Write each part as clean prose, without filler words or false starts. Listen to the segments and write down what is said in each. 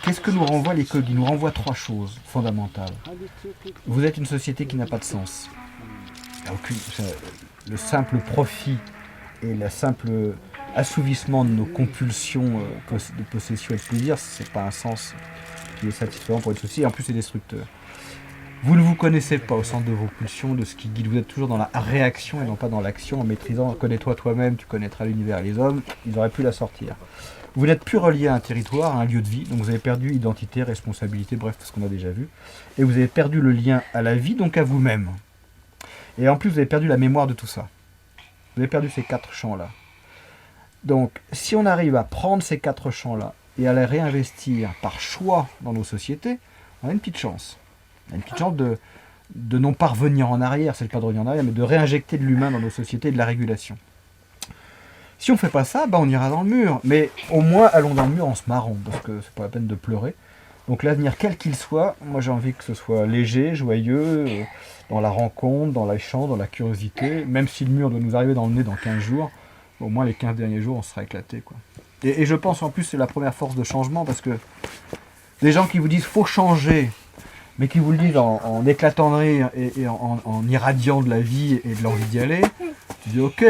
Qu'est-ce que nous renvoie l'écologie? Il nous renvoie trois choses fondamentales. Vous êtes une société qui n'a pas de sens. Le simple profit et le simple assouvissement de nos compulsions de possession et de plaisir, c'est pas un sens qui est satisfaisant pour une société, et en plus c'est destructeur. Vous ne vous connaissez pas au centre de vos pulsions, de ce qui guide. Vous êtes toujours dans la réaction et non pas dans l'action, en maîtrisant, connais-toi toi-même, tu connaîtras l'univers et les hommes, ils auraient pu la sortir. Vous n'êtes plus relié à un territoire, à un lieu de vie, donc vous avez perdu identité, responsabilité, bref, tout ce qu'on a déjà vu. Et vous avez perdu le lien à la vie, donc à vous-même. Et en plus, vous avez perdu la mémoire de tout ça. Vous avez perdu ces quatre champs-là. Donc, si on arrive à prendre ces quatre champs-là et à les réinvestir par choix dans nos sociétés, on a une petite chance. On a une petite chance de non pas revenir en arrière, c'est pas de revenir en arrière, mais de réinjecter de l'humain dans nos sociétés et de la régulation. Si on ne fait pas ça, on ira dans le mur. Mais au moins, allons dans le mur en se marrant, parce que c'est pas la peine de pleurer. Donc l'avenir, quel qu'il soit, moi j'ai envie que ce soit léger, joyeux, dans la rencontre, dans l'échange, dans la curiosité. Même si le mur doit nous arriver dans le nez dans 15 jours, au moins les 15 derniers jours, on sera éclaté, quoi. Et je pense en plus c'est la première force de changement, parce que des gens qui vous disent « faut changer », mais qui vous le disent en éclatant de rire et en irradiant de la vie et de l'envie d'y aller, tu dis ok,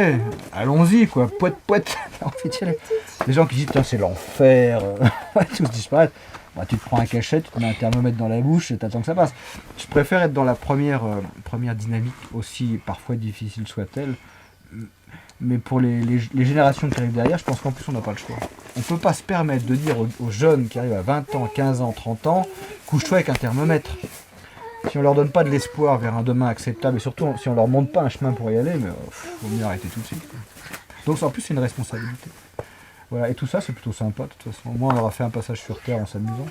allons-y quoi, poète, t'as envie d'y aller. Les gens qui disent putain c'est l'enfer, tout se disparaît, tu te prends un cachet, tu te mets un thermomètre dans la bouche et t'attends que ça passe. Je préfère être dans la première dynamique, aussi parfois difficile soit-elle, mais pour les générations qui arrivent derrière, je pense qu'en plus on n'a pas le choix. On ne peut pas se permettre de dire aux jeunes qui arrivent à 20 ans, 15 ans, 30 ans, couche-toi avec un thermomètre. Si on leur donne pas de l'espoir vers un demain acceptable, et surtout si on leur montre pas un chemin pour y aller, mais vaut mieux arrêter tout de suite. Donc en plus c'est une responsabilité. Voilà, et tout ça c'est plutôt sympa de toute façon. Au moins on aura fait un passage sur Terre en s'amusant.